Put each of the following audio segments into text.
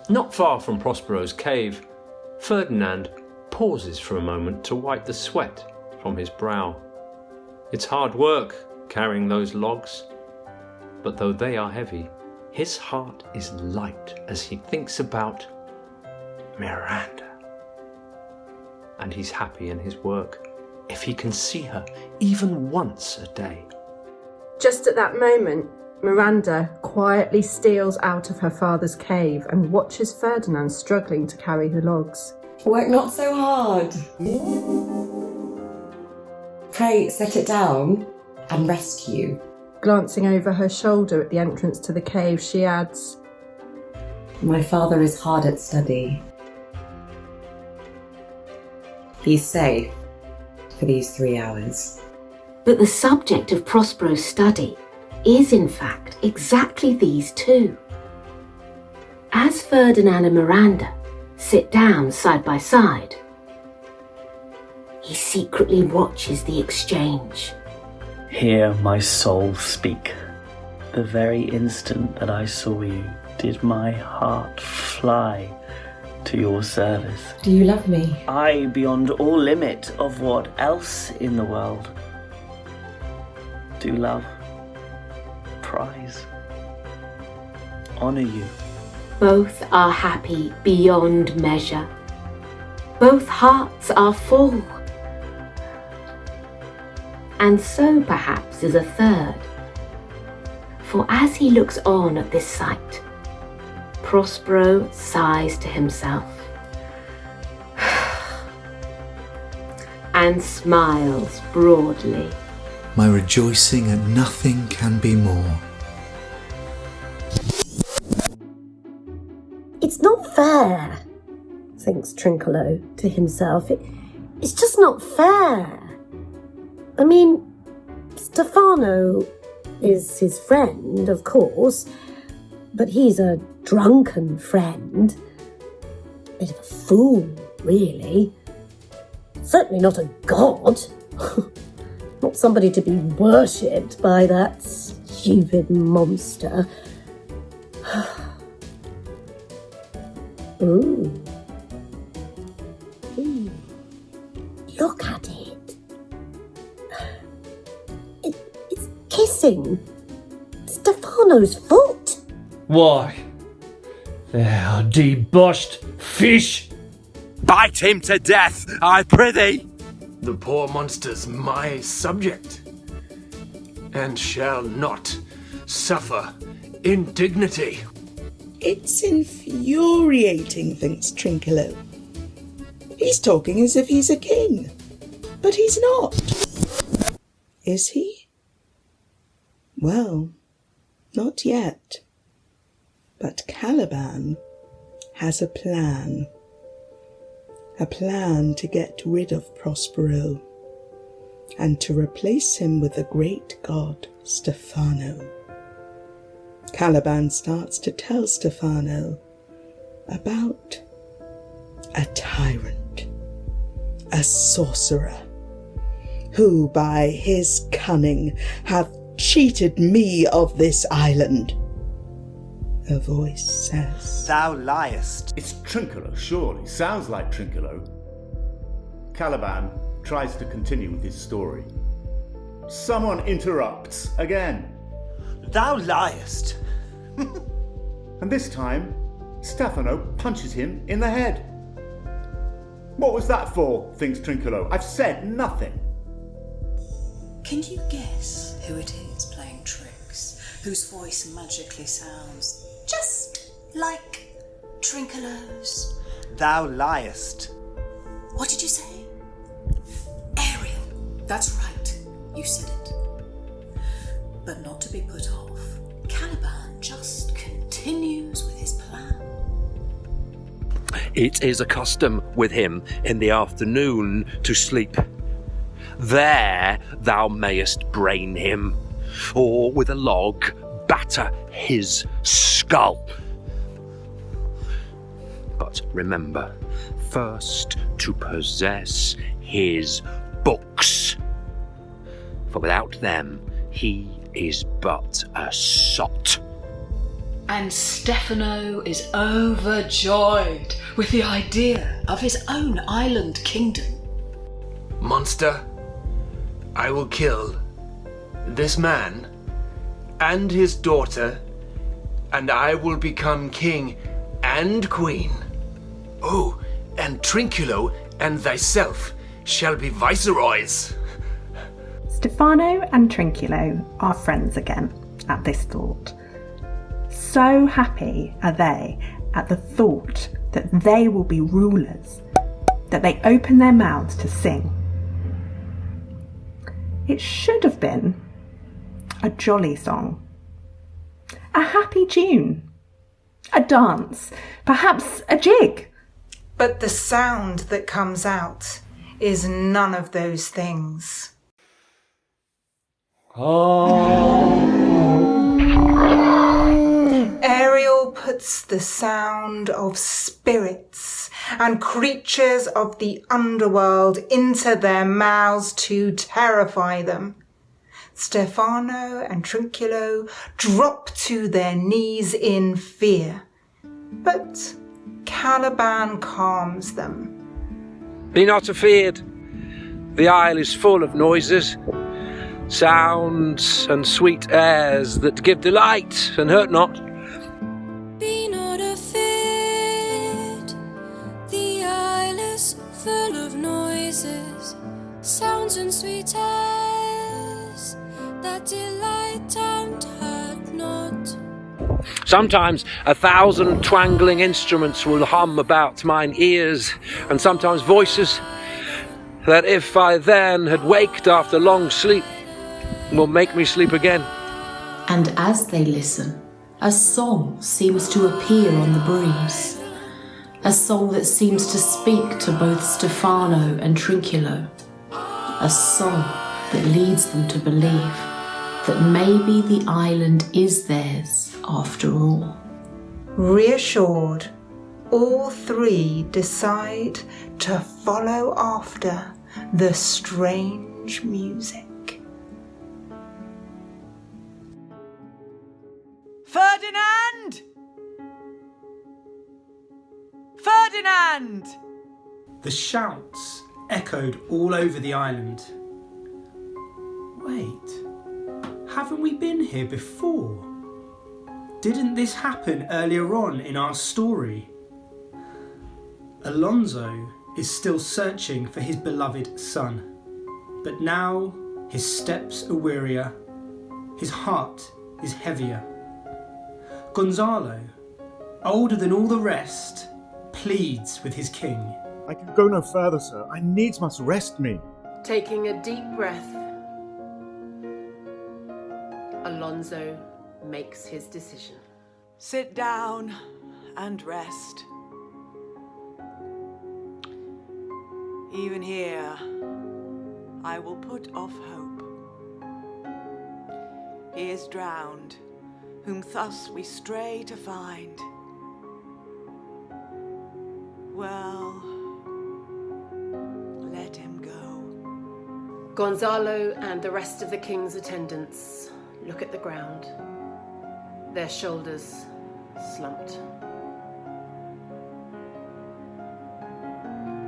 Not far from Prospero's cave, Ferdinand pauses for a moment to wipe the sweat from his brow. It's hard work carrying those logs, but though they are heavy, his heart is light as he thinks about Miranda. And he's happy in his work if he can see her even once a day. Just at that moment, Miranda quietly steals out of her father's cave and watches Ferdinand struggling to carry the logs. Work not so hard. Pray set it down and rest you. Glancing over her shoulder at the entrance to the cave, she adds, My father is hard at study. He's safe for these 3 hours. But the subject of Prospero's study is in fact exactly these two. As Ferdinand and Miranda sit down side by side, he secretly watches the exchange. Hear my soul speak. The very instant that I saw you, did my heart fly to your service. Do you love me? I, beyond all limit of what else in the world, do love, prize, honour you. Both are happy beyond measure. Both hearts are full. And so perhaps is a third. For as he looks on at this sight, Prospero sighs to himself and smiles broadly. My rejoicing at nothing can be more. It's not fair, thinks Trinculo to himself. It's just not fair. I mean, Stefano is his friend, of course, but he's a drunken friend. Bit of a fool, really. Certainly not a god. Not somebody to be worshipped by that stupid monster. Ooh. Ooh. Look at it. It's kissing Stefano's foot. Why, they are debauched fish. Bite him to death, I prithee. The poor monster's my subject, and shall not suffer indignity. It's infuriating, thinks Trinculo. He's talking as if he's a king, but he's not. Is he? Well, not yet. But Caliban has a plan. A plan to get rid of Prospero and to replace him with the great god Stefano. Caliban starts to tell Stefano about a tyrant, a sorcerer, who by his cunning hath cheated me of this island. A voice says, Thou liest. It's Trinculo, surely. Sounds like Trinculo. Caliban tries to continue with his story. Someone interrupts again. Thou liest. And this time, Stefano punches him in the head. What was that for, thinks Trinculo? I've said nothing. Can you guess who it is playing tricks, whose voice magically sounds just like Trinculo's? Thou liest. What did you say? Ariel. That's right. You said it. But not to be put off, Caliban just continues with his plan. It is a custom with him in the afternoon to sleep. There thou mayest brain him, or with a log batter his skull. But remember, first to possess his books, for without them he is but a sot. And Stefano is overjoyed with the idea of his own island kingdom. Monster, I will kill this man and his daughter, and I will become king and queen. Oh, and Trinculo and thyself shall be viceroys. Stefano and Trinculo are friends again at this thought. So happy are they at the thought that they will be rulers that they open their mouths to sing. It should have been a jolly song, a happy tune, a dance, perhaps a jig. But the sound that comes out is none of those things. Ariel puts the sound of spirits and creatures of the underworld into their mouths to terrify them. Stefano and Trinculo drop to their knees in fear, but Caliban calms them. Be not afeard. The isle is full of noises, sounds and sweet airs that give delight and hurt not. Be not afeard. The isle is full of noises, sounds and sweet airs that delight and hurt not. Sometimes 1,000 twangling instruments will hum about mine ears, and sometimes voices that if I then had waked after long sleep will make me sleep again. And as they listen, a song seems to appear on the breeze. A song that seems to speak to both Stefano and Trinculo. A song that leads them to believe that maybe the island is theirs after all. Reassured, all three decide to follow after the strange music. Ferdinand! Ferdinand! The shouts echoed all over the island. Wait, haven't we been here before? Didn't this happen earlier on in our story? Alonso is still searching for his beloved son, but now his steps are wearier, his heart is heavier. Gonzalo, older than all the rest, pleads with his king. I can go no further, sir. I needs must rest me. Taking a deep breath, Alonso makes his decision. Sit down and rest. Even here, I will put off hope. He is drowned, whom thus we stray to find. Well, let him go. Gonzalo and the rest of the king's attendants look at the ground, their shoulders slumped.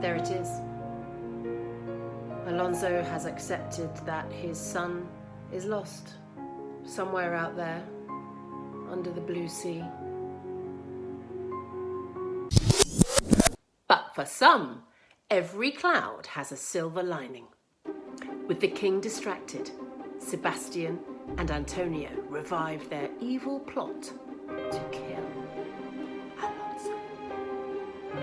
There it is. Alonso has accepted that his son is lost, somewhere out there, under the blue sea. But for some, every cloud has a silver lining. With the king distracted, Sebastian and Antonio revive their evil plot to kill Alonso.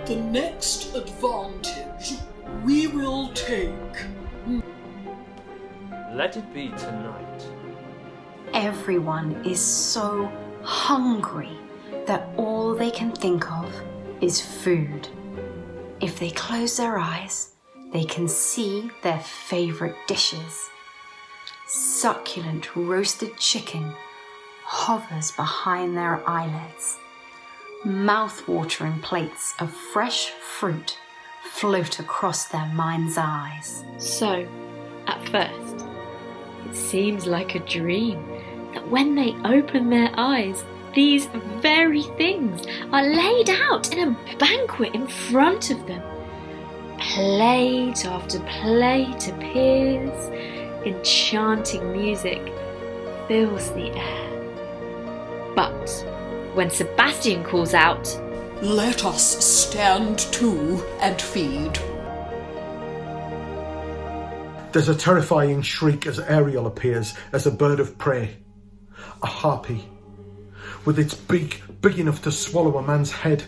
The next advantage we will take. Let it be tonight. Everyone is so hungry that all they can think of is food. If they close their eyes, they can see their favourite dishes. Succulent roasted chicken hovers behind their eyelids. Mouth-watering plates of fresh fruit float across their mind's eyes. So, at first, it seems like a dream that when they open their eyes, these very things are laid out in a banquet in front of them. Plate after plate appears, enchanting music fills the air. But when Sebastian calls out, "Let us stand to and feed," there's a terrifying shriek as Ariel appears as a bird of prey, a harpy, with its beak big enough to swallow a man's head.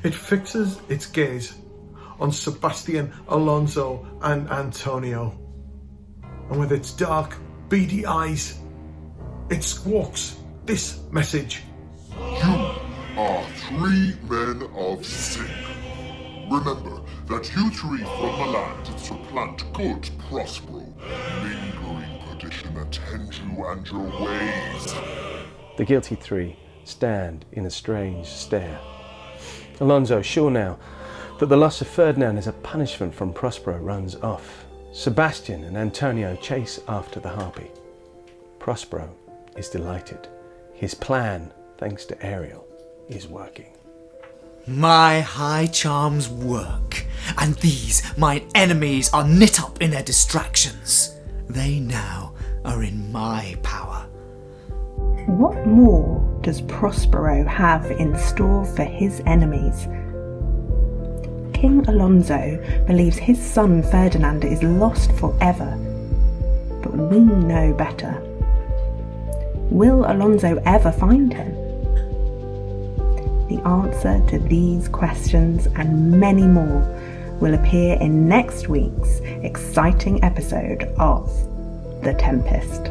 It fixes its gaze on Sebastian, Alonso and Antonio, and with its dark, beady eyes, it squawks this message. "You are 3 men of sin. Remember that you 3 from the land did supplant good Prospero. Lingering perdition attend you and your ways." The guilty 3 stand in a strange stare. Alonso, sure now that the loss of Ferdinand is a punishment from Prospero, runs off. Sebastian and Antonio chase after the harpy. Prospero is delighted. His plan, thanks to Ariel, is working. My high charms work, and these mine enemies are knit up in their distractions. They now are in my power. What more does Prospero have in store for his enemies? King Alonso believes his son Ferdinand is lost forever, but we know better. Will Alonso ever find him? The answer to these questions and many more will appear in next week's exciting episode of The Tempest.